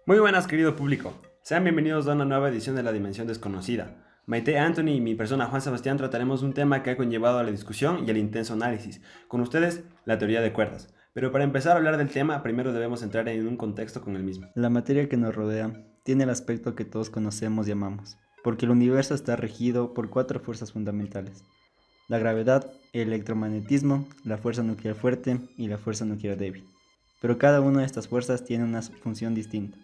Muy buenas, querido público. Sean bienvenidos a una nueva edición de La Dimensión Desconocida. Maite, Anthony y mi persona Juan Sebastián trataremos un tema que ha conllevado a la discusión y al intenso análisis. Con ustedes, la teoría de cuerdas. Pero para empezar a hablar del tema, primero debemos entrar en un contexto con el mismo. La materia que nos rodea tiene el aspecto que todos conocemos y amamos, porque el universo está regido por cuatro fuerzas fundamentales: la gravedad, el electromagnetismo, la fuerza nuclear fuerte y la fuerza nuclear débil. Pero cada una de estas fuerzas tiene una función distinta.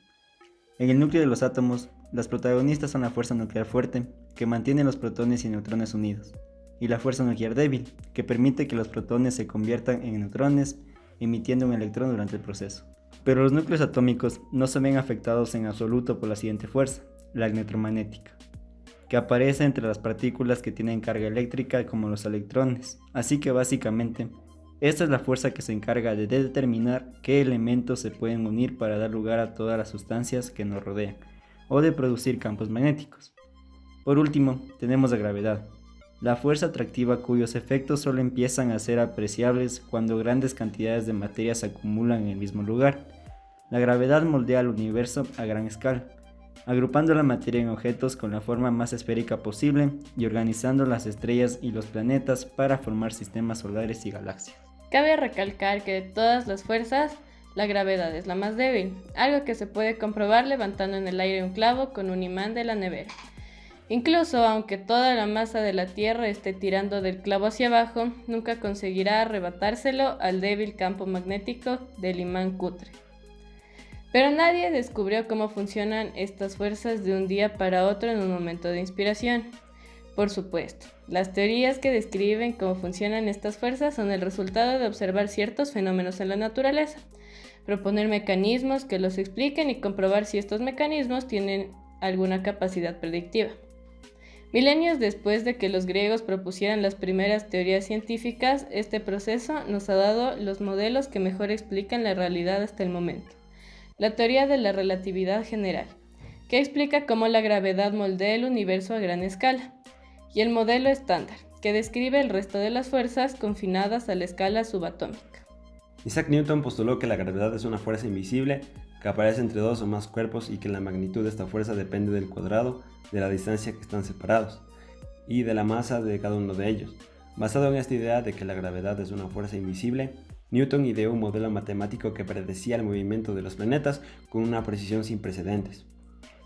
En el núcleo de los átomos, las protagonistas son la fuerza nuclear fuerte, que mantiene los protones y neutrones unidos, y la fuerza nuclear débil, que permite que los protones se conviertan en neutrones, emitiendo un electrón durante el proceso. Pero los núcleos atómicos no se ven afectados en absoluto por la siguiente fuerza, la electromagnética, que aparece entre las partículas que tienen carga eléctrica como los electrones. Así que básicamente, esta es la fuerza que se encarga de determinar qué elementos se pueden unir para dar lugar a todas las sustancias que nos rodean, o de producir campos magnéticos. Por último, tenemos la gravedad, la fuerza atractiva cuyos efectos solo empiezan a ser apreciables cuando grandes cantidades de materia se acumulan en el mismo lugar. La gravedad moldea el universo a gran escala, agrupando la materia en objetos con la forma más esférica posible y organizando las estrellas y los planetas para formar sistemas solares y galaxias. Cabe recalcar que de todas las fuerzas, la gravedad es la más débil, algo que se puede comprobar levantando en el aire un clavo con un imán de la nevera. Incluso aunque toda la masa de la Tierra esté tirando del clavo hacia abajo, nunca conseguirá arrebatárselo al débil campo magnético del imán cutre. Pero nadie descubrió cómo funcionan estas fuerzas de un día para otro en un momento de inspiración. Por supuesto, las teorías que describen cómo funcionan estas fuerzas son el resultado de observar ciertos fenómenos en la naturaleza, proponer mecanismos que los expliquen y comprobar si estos mecanismos tienen alguna capacidad predictiva. Milenios después de que los griegos propusieran las primeras teorías científicas, este proceso nos ha dado los modelos que mejor explican la realidad hasta el momento. La teoría de la relatividad general, que explica cómo la gravedad moldea el universo a gran escala, y el modelo estándar, que describe el resto de las fuerzas confinadas a la escala subatómica. Isaac Newton postuló que la gravedad es una fuerza invisible que aparece entre dos o más cuerpos y que la magnitud de esta fuerza depende del cuadrado de la distancia que están separados y de la masa de cada uno de ellos. Basado en esta idea de que la gravedad es una fuerza invisible, Newton ideó un modelo matemático que predecía el movimiento de los planetas con una precisión sin precedentes.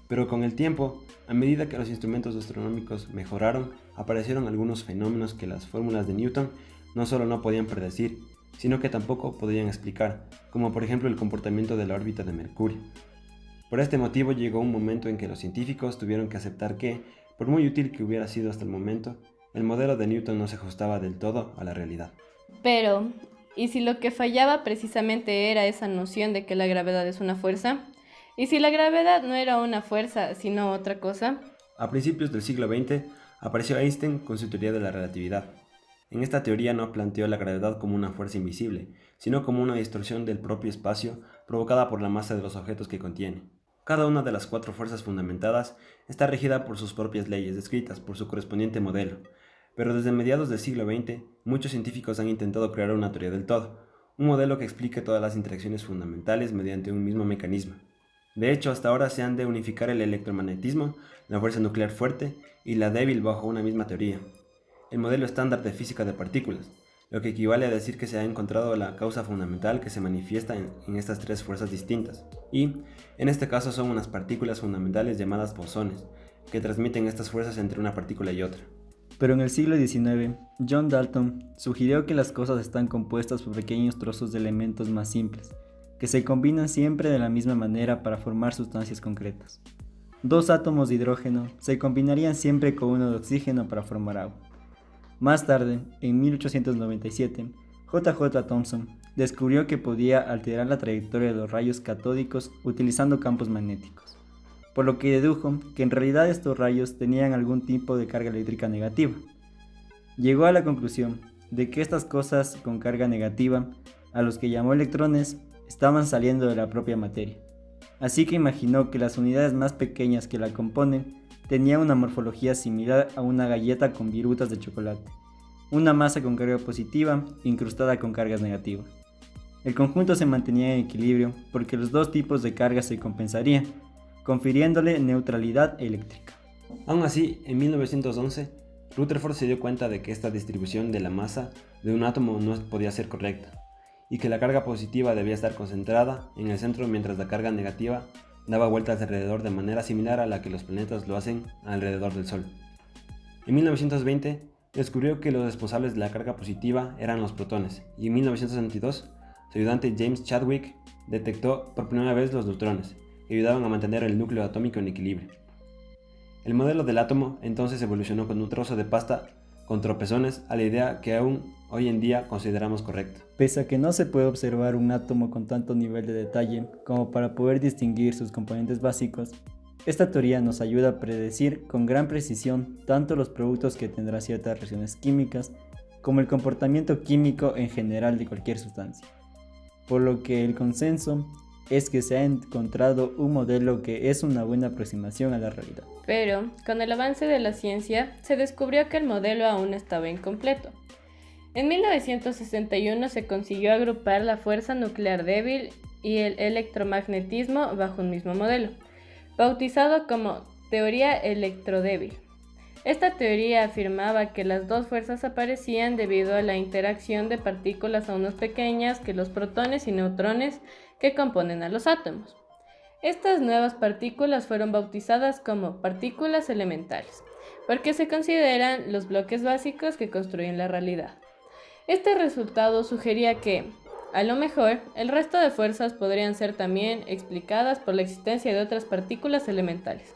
Pero con el tiempo, a medida que los instrumentos astronómicos mejoraron, aparecieron algunos fenómenos que las fórmulas de Newton no solo no podían predecir, sino que tampoco podían explicar, como por ejemplo el comportamiento de la órbita de Mercurio. Por este motivo llegó un momento en que los científicos tuvieron que aceptar que, por muy útil que hubiera sido hasta el momento, el modelo de Newton no se ajustaba del todo a la realidad. Pero, ¿y si lo que fallaba precisamente era esa noción de que la gravedad es una fuerza? ¿Y si la gravedad no era una fuerza, sino otra cosa? A principios del siglo XX apareció Einstein con su teoría de la relatividad. En esta teoría no planteó la gravedad como una fuerza invisible, sino como una distorsión del propio espacio provocada por la masa de los objetos que contiene. Cada una de las cuatro fuerzas fundamentadas está regida por sus propias leyes descritas por su correspondiente modelo, pero desde mediados del siglo XX muchos científicos han intentado crear una teoría del todo, un modelo que explique todas las interacciones fundamentales mediante un mismo mecanismo. De hecho, hasta ahora se han de unificar el electromagnetismo, la fuerza nuclear fuerte y la débil bajo una misma teoría, el modelo estándar de física de partículas, lo que equivale a decir que se ha encontrado la causa fundamental que se manifiesta en estas tres fuerzas distintas, y en este caso son unas partículas fundamentales llamadas bosones, que transmiten estas fuerzas entre una partícula y otra. Pero en el siglo XIX, John Dalton sugirió que las cosas están compuestas por pequeños trozos de elementos más simples, que se combinan siempre de la misma manera para formar sustancias concretas. Dos átomos de hidrógeno se combinarían siempre con uno de oxígeno para formar agua. Más tarde, en 1897, J.J. Thomson descubrió que podía alterar la trayectoria de los rayos catódicos utilizando campos magnéticos, por lo que dedujo que en realidad estos rayos tenían algún tipo de carga eléctrica negativa. Llegó a la conclusión de que estas cosas con carga negativa, a los que llamó electrones, estaban saliendo de la propia materia. Así que imaginó que las unidades más pequeñas que la componen tenían una morfología similar a una galleta con virutas de chocolate, una masa con carga positiva incrustada con cargas negativas. El conjunto se mantenía en equilibrio porque los dos tipos de carga se compensarían, confiriéndole neutralidad eléctrica. Aún así, en 1911, Rutherford se dio cuenta de que esta distribución de la masa de un átomo no podía ser correcta, y que la carga positiva debía estar concentrada en el centro mientras la carga negativa daba vueltas alrededor de manera similar a la que los planetas lo hacen alrededor del Sol. En 1920 descubrió que los responsables de la carga positiva eran los protones, y en 1962 su ayudante James Chadwick detectó por primera vez los neutrones, que ayudaban a mantener el núcleo atómico en equilibrio. El modelo del átomo entonces evolucionó con un trozo de pasta con tropezones a la idea que aún hoy en día consideramos correcta. Pese a que no se puede observar un átomo con tanto nivel de detalle como para poder distinguir sus componentes básicos, esta teoría nos ayuda a predecir con gran precisión tanto los productos que tendrán ciertas reacciones químicas como el comportamiento químico en general de cualquier sustancia. Por lo que el consenso es que se ha encontrado un modelo que es una buena aproximación a la realidad. Pero, con el avance de la ciencia, se descubrió que el modelo aún estaba incompleto. En 1961 se consiguió agrupar la fuerza nuclear débil y el electromagnetismo bajo un mismo modelo, bautizado como teoría electrodébil. Esta teoría afirmaba que las dos fuerzas aparecían debido a la interacción de partículas aún más pequeñas que los protones y neutrones que componen a los átomos. Estas nuevas partículas fueron bautizadas como partículas elementales, porque se consideran los bloques básicos que construyen la realidad. Este resultado sugería que, a lo mejor, el resto de fuerzas podrían ser también explicadas por la existencia de otras partículas elementales,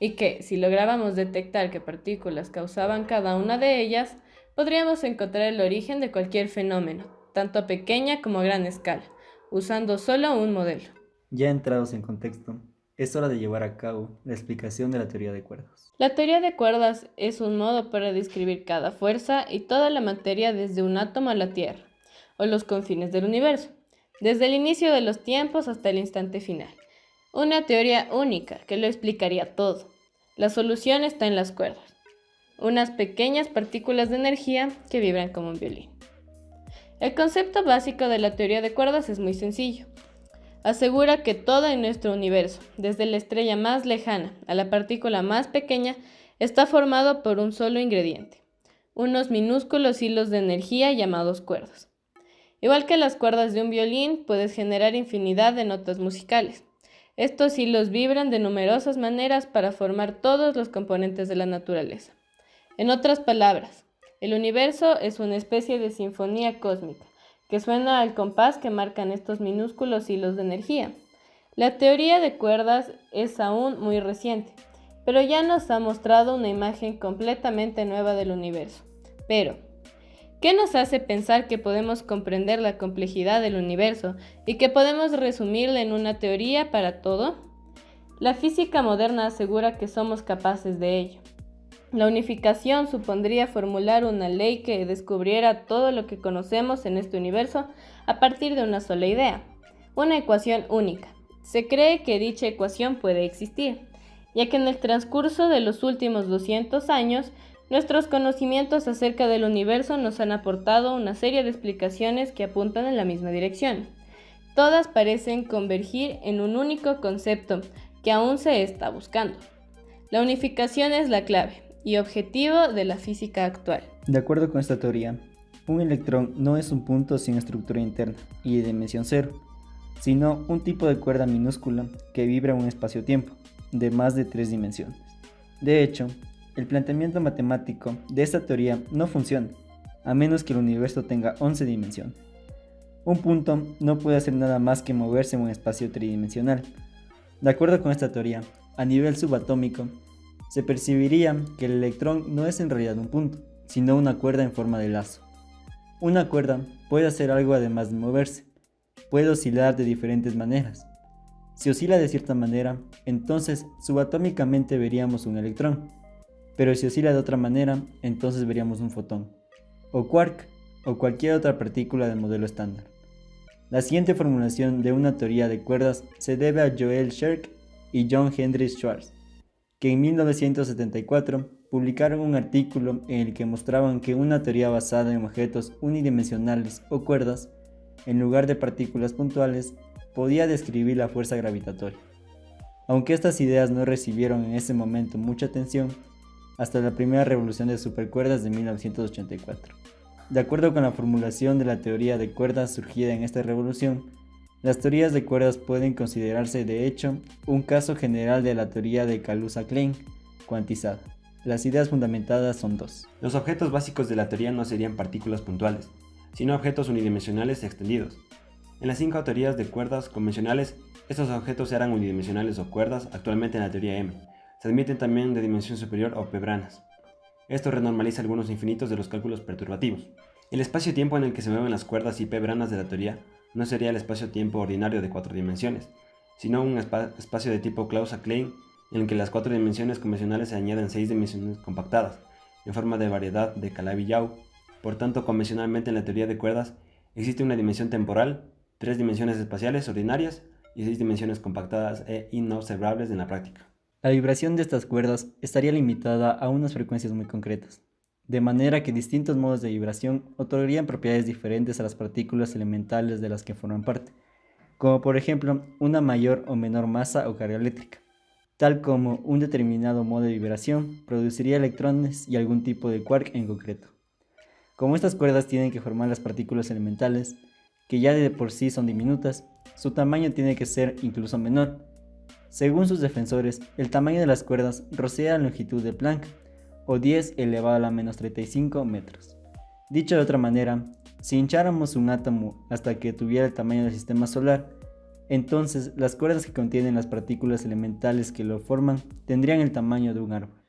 y que, si lográbamos detectar qué partículas causaban cada una de ellas, podríamos encontrar el origen de cualquier fenómeno, tanto a pequeña como a gran escala, usando solo un modelo. Ya entrados en contexto, es hora de llevar a cabo la explicación de la teoría de cuerdas. La teoría de cuerdas es un modo para describir cada fuerza y toda la materia desde un átomo a la Tierra, o los confines del universo, desde el inicio de los tiempos hasta el instante final. Una teoría única que lo explicaría todo. La solución está en las cuerdas, unas pequeñas partículas de energía que vibran como un violín. El concepto básico de la teoría de cuerdas es muy sencillo. Asegura que todo en nuestro universo, desde la estrella más lejana a la partícula más pequeña, está formado por un solo ingrediente, unos minúsculos hilos de energía llamados cuerdas. Igual que las cuerdas de un violín, puedes generar infinidad de notas musicales. Estos hilos vibran de numerosas maneras para formar todos los componentes de la naturaleza. En otras palabras, el universo es una especie de sinfonía cósmica, que suena al compás que marcan estos minúsculos hilos de energía. La teoría de cuerdas es aún muy reciente, pero ya nos ha mostrado una imagen completamente nueva del universo. Pero, ¿qué nos hace pensar que podemos comprender la complejidad del universo y que podemos resumirla en una teoría para todo? La física moderna asegura que somos capaces de ello. La unificación supondría formular una ley que descubriera todo lo que conocemos en este universo a partir de una sola idea, una ecuación única. Se cree que dicha ecuación puede existir, ya que en el transcurso de los últimos 200 años, nuestros conocimientos acerca del universo nos han aportado una serie de explicaciones que apuntan en la misma dirección. Todas parecen convergir en un único concepto que aún se está buscando. La unificación es la clave y objetivo de la física actual. De acuerdo con esta teoría, un electrón no es un punto sin estructura interna y de dimensión cero, sino un tipo de cuerda minúscula que vibra en un espacio-tiempo de más de 3 dimensiones. De hecho, el planteamiento matemático de esta teoría no funciona, a menos que el universo tenga 11 dimensiones. Un punto no puede hacer nada más que moverse en un espacio tridimensional. De acuerdo con esta teoría, a nivel subatómico, se percibiría que el electrón no es en realidad un punto, sino una cuerda en forma de lazo. Una cuerda puede hacer algo además de moverse, puede oscilar de diferentes maneras. Si oscila de cierta manera, entonces subatómicamente veríamos un electrón, pero si oscila de otra manera, entonces veríamos un fotón, o quark, o cualquier otra partícula del modelo estándar. La siguiente formulación de una teoría de cuerdas se debe a Joel Scherk y John Henry Schwarz, que en 1974 publicaron un artículo en el que mostraban que una teoría basada en objetos unidimensionales o cuerdas en lugar de partículas puntuales, podía describir la fuerza gravitatoria. Aunque estas ideas no recibieron en ese momento mucha atención, hasta la primera revolución de supercuerdas de 1984. De acuerdo con la formulación de la teoría de cuerdas surgida en esta revolución, las teorías de cuerdas pueden considerarse de hecho un caso general de la teoría de Kaluza-Klein cuantizada. Las ideas fundamentadas son dos. Los objetos básicos de la teoría no serían partículas puntuales, sino objetos unidimensionales extendidos. En las 5 teorías de cuerdas convencionales, estos objetos eran unidimensionales o cuerdas, actualmente en la teoría M. Se admiten también de dimensión superior o p-branas. Esto renormaliza algunos infinitos de los cálculos perturbativos. El espacio-tiempo en el que se mueven las cuerdas y p-branas de la teoría no sería el espacio-tiempo ordinario de 4 dimensiones, sino un espacio de tipo Kaluza-Klein en el que las 4 dimensiones convencionales se añaden 6 dimensiones compactadas, en forma de variedad de Calabi-Yau. Por tanto, convencionalmente en la teoría de cuerdas existe una dimensión temporal, 3 dimensiones espaciales ordinarias y 6 dimensiones compactadas e inobservables en la práctica. La vibración de estas cuerdas estaría limitada a unas frecuencias muy concretas, de manera que distintos modos de vibración otorgarían propiedades diferentes a las partículas elementales de las que forman parte, como por ejemplo una mayor o menor masa o carga eléctrica, tal como un determinado modo de vibración produciría electrones y algún tipo de quark en concreto. Como estas cuerdas tienen que formar las partículas elementales, que ya de por sí son diminutas, su tamaño tiene que ser incluso menor. Según sus defensores, el tamaño de las cuerdas rocea la longitud de Planck, o 10 elevado a la menos 35 metros. Dicho de otra manera, si hincháramos un átomo hasta que tuviera el tamaño del sistema solar, entonces las cuerdas que contienen las partículas elementales que lo forman tendrían el tamaño de un árbol.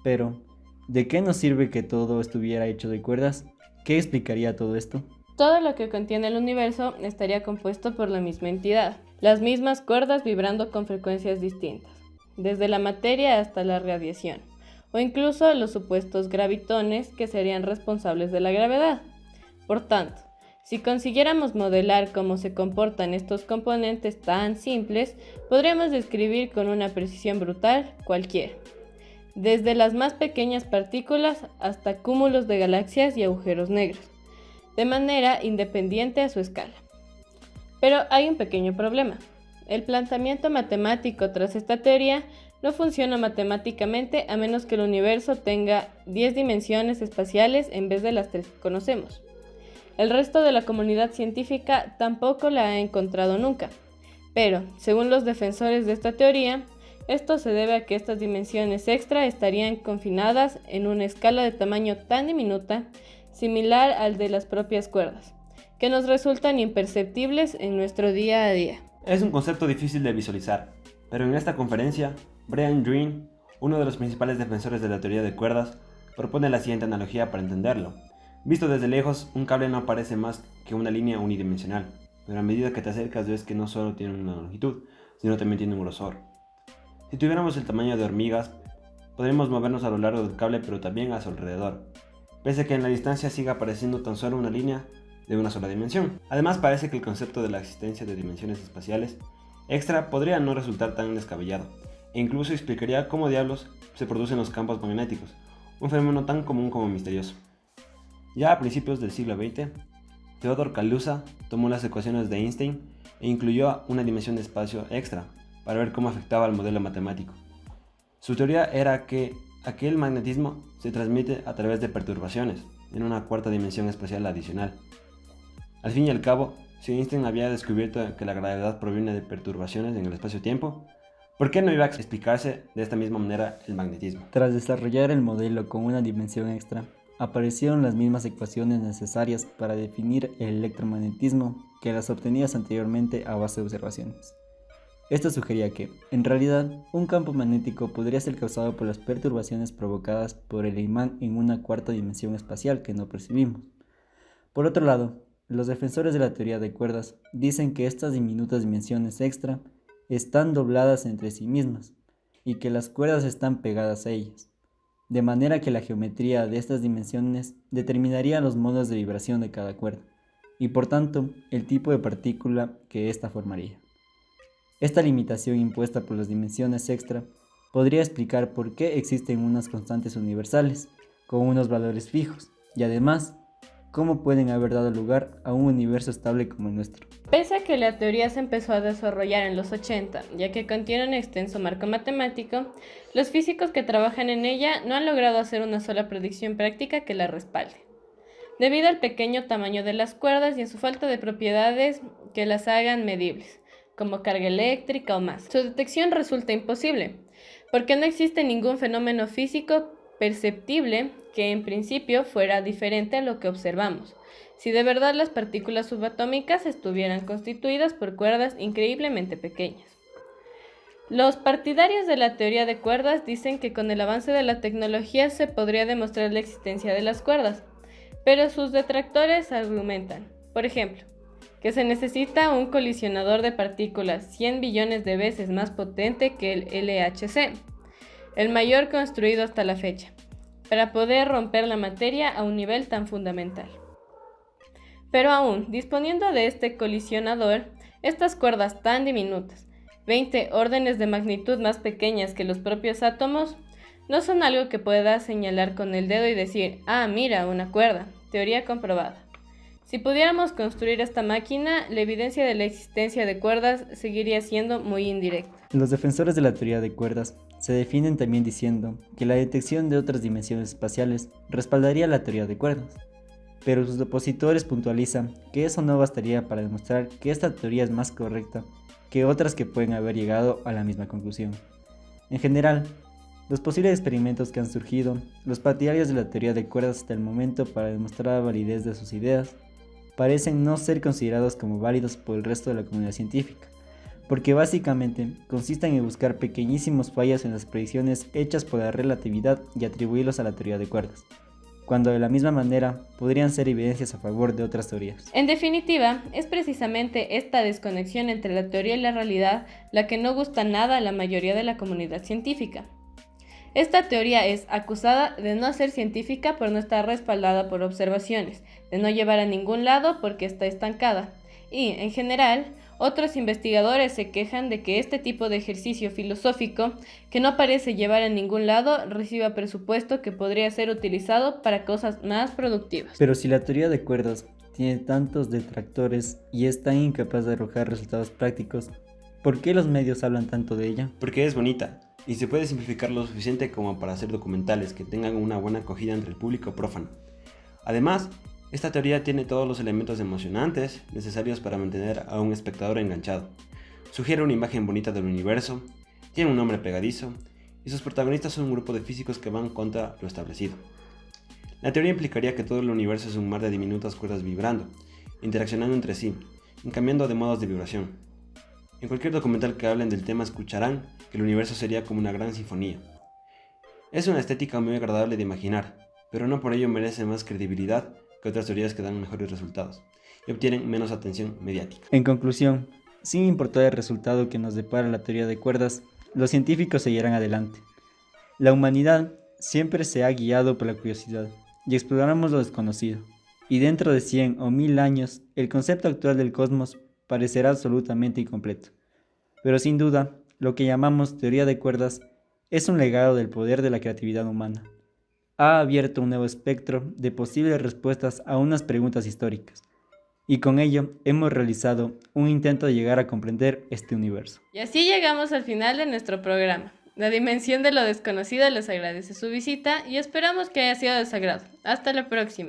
Pero, ¿de qué nos sirve que todo estuviera hecho de cuerdas? ¿Qué explicaría todo esto? Todo lo que contiene el universo estaría compuesto por la misma entidad, las mismas cuerdas vibrando con frecuencias distintas, desde la materia hasta la radiación, o incluso los supuestos gravitones que serían responsables de la gravedad. Por tanto, si consiguiéramos modelar cómo se comportan estos componentes tan simples, podríamos describir con una precisión brutal cualquiera, desde las más pequeñas partículas hasta cúmulos de galaxias y agujeros negros, de manera independiente a su escala. Pero hay un pequeño problema. El planteamiento matemático tras esta teoría no funciona matemáticamente a menos que el universo tenga 10 dimensiones espaciales en vez de las 3 que conocemos. El resto de la comunidad científica tampoco la ha encontrado nunca, pero, según los defensores de esta teoría, esto se debe a que estas dimensiones extra estarían confinadas en una escala de tamaño tan diminuta, similar al de las propias cuerdas, que nos resultan imperceptibles en nuestro día a día. Es un concepto difícil de visualizar, pero en esta conferencia, Brian Greene, uno de los principales defensores de la teoría de cuerdas, propone la siguiente analogía para entenderlo. Visto desde lejos, un cable no parece más que una línea unidimensional, pero a medida que te acercas ves que no solo tiene una longitud, sino también tiene un grosor. Si tuviéramos el tamaño de hormigas, podríamos movernos a lo largo del cable pero también a su alrededor, pese a que en la distancia siga apareciendo tan solo una línea de una sola dimensión. Además, parece que el concepto de la existencia de dimensiones espaciales extra podría no resultar tan descabellado, e incluso explicaría cómo diablos se producen los campos magnéticos, un fenómeno tan común como misterioso. Ya a principios del siglo XX, Theodor Kaluza tomó las ecuaciones de Einstein e incluyó una dimensión de espacio extra para ver cómo afectaba al modelo matemático. Su teoría era que aquel magnetismo se transmite a través de perturbaciones en una cuarta dimensión espacial adicional. Al fin y al cabo, si Einstein había descubierto que la gravedad proviene de perturbaciones en el espacio-tiempo, ¿por qué no iba a explicarse de esta misma manera el magnetismo? Tras desarrollar el modelo con una dimensión extra, aparecieron las mismas ecuaciones necesarias para definir el electromagnetismo que las obtenidas anteriormente a base de observaciones. Esto sugería que, en realidad, un campo magnético podría ser causado por las perturbaciones provocadas por el imán en una cuarta dimensión espacial que no percibimos. Por otro lado, los defensores de la teoría de cuerdas dicen que estas diminutas dimensiones extra están dobladas entre sí mismas y que las cuerdas están pegadas a ellas, de manera que la geometría de estas dimensiones determinaría los modos de vibración de cada cuerda y por tanto el tipo de partícula que ésta formaría. Esta limitación impuesta por las dimensiones extra podría explicar por qué existen unas constantes universales con unos valores fijos y además ¿cómo pueden haber dado lugar a un universo estable como el nuestro? Pese a que la teoría se empezó a desarrollar en los 80, ya que contiene un extenso marco matemático, los físicos que trabajan en ella no han logrado hacer una sola predicción práctica que la respalde, debido al pequeño tamaño de las cuerdas y a su falta de propiedades que las hagan medibles, como carga eléctrica o más. Su detección resulta imposible, porque no existe ningún fenómeno físico perceptible que en principio fuera diferente a lo que observamos, si de verdad las partículas subatómicas estuvieran constituidas por cuerdas increíblemente pequeñas. Los partidarios de la teoría de cuerdas dicen que con el avance de la tecnología se podría demostrar la existencia de las cuerdas, pero sus detractores argumentan, por ejemplo, que se necesita un colisionador de partículas 100 billones de veces más potente que el LHC, el mayor construido hasta la fecha, para poder romper la materia a un nivel tan fundamental. Pero aún, disponiendo de este colisionador, estas cuerdas tan diminutas, 20 órdenes de magnitud más pequeñas que los propios átomos, no son algo que puedas señalar con el dedo y decir, ah, mira, una cuerda, teoría comprobada. Si pudiéramos construir esta máquina, la evidencia de la existencia de cuerdas seguiría siendo muy indirecta. Los defensores de la teoría de cuerdas se defienden también diciendo que la detección de otras dimensiones espaciales respaldaría la teoría de cuerdas, pero sus opositores puntualizan que eso no bastaría para demostrar que esta teoría es más correcta que otras que pueden haber llegado a la misma conclusión. En general, los posibles experimentos que han surgido, los partidarios de la teoría de cuerdas hasta el momento para demostrar la validez de sus ideas, parecen no ser considerados como válidos por el resto de la comunidad científica, porque básicamente consisten en buscar pequeñísimos fallos en las predicciones hechas por la relatividad y atribuirlos a la teoría de cuerdas, cuando de la misma manera podrían ser evidencias a favor de otras teorías. En definitiva, es precisamente esta desconexión entre la teoría y la realidad la que no gusta nada a la mayoría de la comunidad científica. Esta teoría es acusada de no ser científica por no estar respaldada por observaciones, de no llevar a ningún lado porque está estancada. Y, en general, otros investigadores se quejan de que este tipo de ejercicio filosófico, que no parece llevar a ningún lado, reciba presupuesto que podría ser utilizado para cosas más productivas. Pero si la teoría de cuerdas tiene tantos detractores y es tan incapaz de arrojar resultados prácticos, ¿por qué los medios hablan tanto de ella? Porque es bonita y se puede simplificar lo suficiente como para hacer documentales que tengan una buena acogida entre el público profano. Además, esta teoría tiene todos los elementos emocionantes necesarios para mantener a un espectador enganchado. Sugiere una imagen bonita del universo, tiene un nombre pegadizo y sus protagonistas son un grupo de físicos que van contra lo establecido. La teoría implicaría que todo el universo es un mar de diminutas cuerdas vibrando, interaccionando entre sí, y cambiando de modos de vibración. En cualquier documental que hablen del tema escucharán que el universo sería como una gran sinfonía. Es una estética muy agradable de imaginar, pero no por ello merece más credibilidad que otras teorías que dan mejores resultados y obtienen menos atención mediática. En conclusión, sin importar el resultado que nos depara la teoría de cuerdas, los científicos seguirán adelante. La humanidad siempre se ha guiado por la curiosidad y exploramos lo desconocido, y dentro de 100 o 1000 años, el concepto actual del cosmos parecerá absolutamente incompleto. Pero sin duda, lo que llamamos teoría de cuerdas es un legado del poder de la creatividad humana. Ha abierto un nuevo espectro de posibles respuestas a unas preguntas históricas, y con ello hemos realizado un intento de llegar a comprender este universo. Y así llegamos al final de nuestro programa. La dimensión de lo desconocido les agradece su visita y esperamos que haya sido de su agrado. Hasta la próxima.